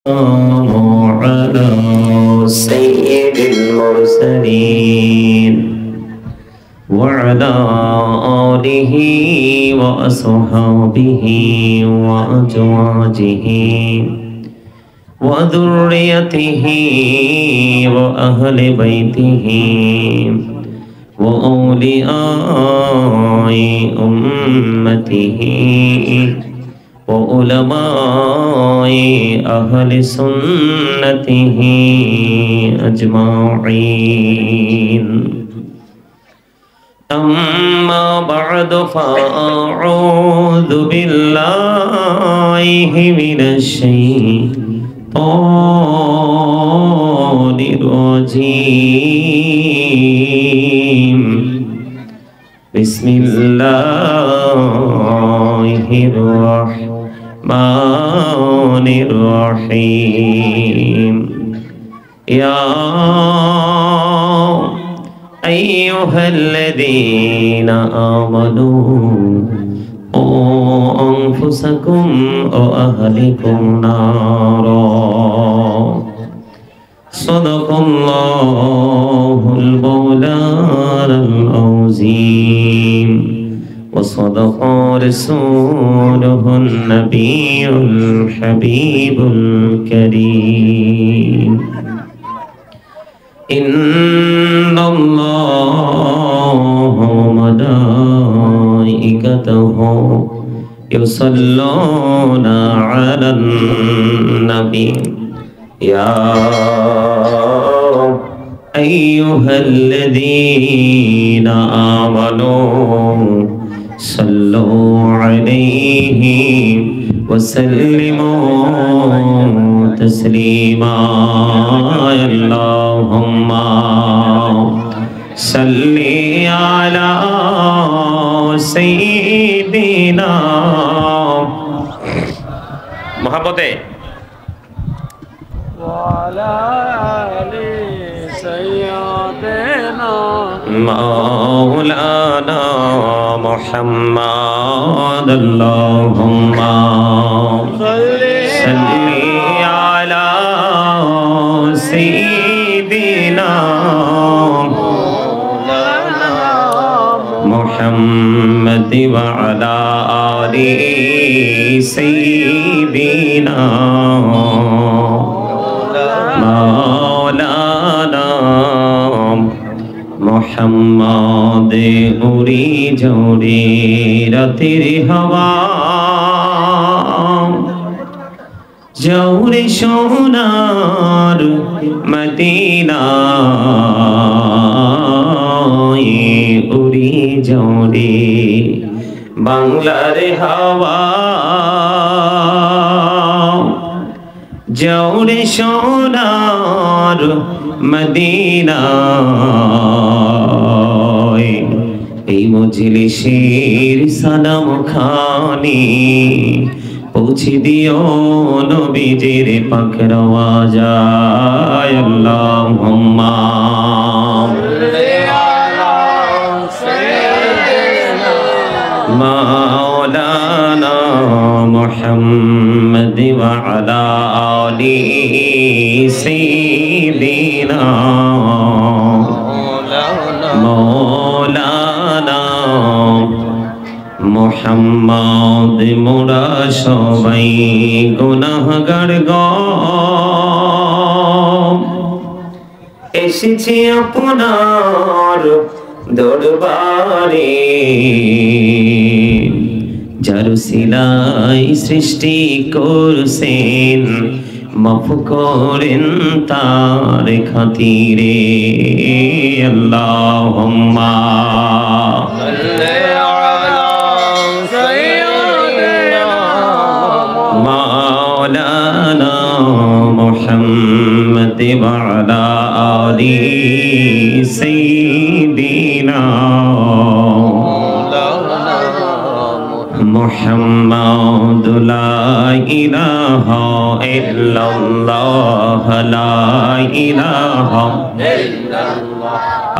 على سيد المرسلين وعلى آله وأصحابه وأزواجه وذريته وأهل بيته وأولياء أمته وعلماء أهل سنته أجمعين أما بعد فأعوذ بالله من الشيطان الرجيم بسم الله الرحمن الرحيم يا أيها الذين آمنوا قوا أنفسكم وأهلكم نارا صدق الله المولانا العظيم وصدق رسوله النبي الحبيب الكريم إن الله وملائكته يصلون على النبي يا أيها الذين آمنوا صلوا عليه وسلموا تسليما اللهم صل على سيدنا محبته وعلى آل سيدنا مولانا محمد اللهم صل على سيدنا محمد وعلى آل سيدنا مولانا محمد উড়ি জোরে রাতের হাওয়া জোরে সোনার মদিনা উড়ি জোরে বাংলার হাওয়া জোরে সোনার মদিনা এই মজলিসের সালাম খানি পৌঁছে দিও নবীজির পাক রওয়াজায় আল্লাহুম্মা মাওলানা মুহাম্মদ ওয়া আলা আলি সাইয়্যিদিনা মৌলানা মুহাম্মদ মোরা সবাই গুনাহগার গো এসেছি আপনার দরবারে যার সিলাই সৃষ্টি করছেন মাফ করেন তার খাতিরে আল্লাহুম্মা সাল্লি আলা সাইয়্যিদিনা মাওলানা মুহাম্মদ ওয়া আলা আলি সাইয়্যিদিনা محمد لا إله إلا الله لا إله إلا الله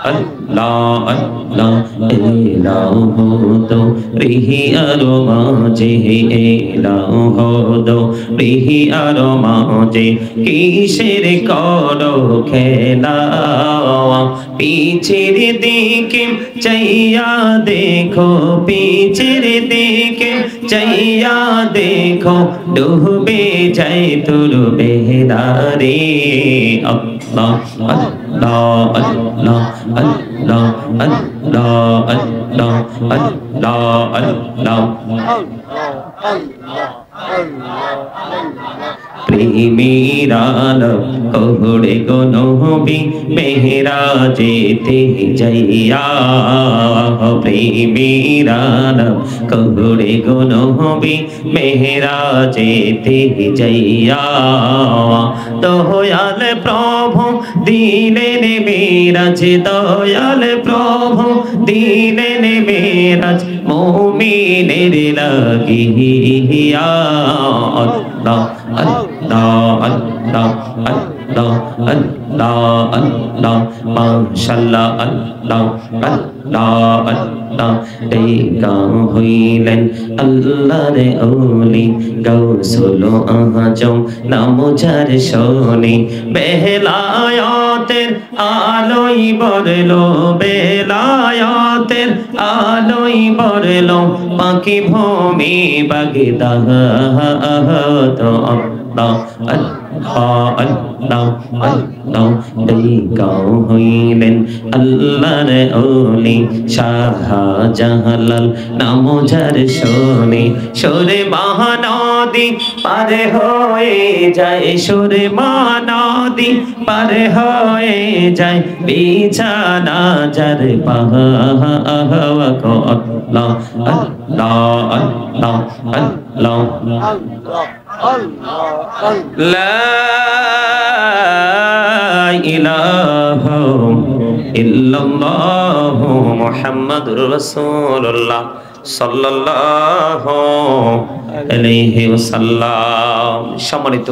আল্লাহ আল্লাহ এলাহু দো রিহি আর মাঝে এলাহু দো রিহি আর মাঝে কিসের করো খেলা পিছের দিকে চাইয়া দেখো পিছের দিকে চাইয়া দেখো ডুবে যায় তোর বেলা রে আল্লাহ আল্লাহ আল্লাহ আল্লাহ আল্লাহ আল্লাহ আল্লাহ আল্লাহ প্রেমের আলম কোহড়ে গো নবী মেহরাজেতে যাইয়া প্রেমের আলম কোহড়ে গো নবী মেহরাজেতে যাইয়া দয়াল প্রভু দিলেন মেরাজ দয়াল প্রভু দিলেন মেরাজ মুমিনের লাগিয়া আল্লাহ আল্লাহ আল্লাহ আল্লাহ আল্লাহ আল্লাহ মাশাআল্লাহ আল্লাহ আল্লাহ আল্লাহ এই গান হইলেন আল্লাহর ওলি গাউসুল আজম নাম যার শোনে বেলায়াতের আলোই বরলো বেলায়াতের আলোই বরলো পাখি ভূমি বাগদাদ তো আল্লাহ আল্লাহ আল্লাহ আল্লাহ এই গাও হইলেন আল্লাহর ওলি শাহজালাল নাম যার শোনে সুরে মহানদী পার হয়ে যায় সুরে মহানদী পার হয়ে যায় বিছানা যার পাহাওয়া কো আল্লাহ আল্লাহ আল্লাহ আল্লাহ লা ইলাহা ইল্লাল্লাহু মুহাম্মাদুর রাসূলুল্লাহ সাল্লাল্লাহু আলাইহি ওয়াসাল্লাম। সম্মানিত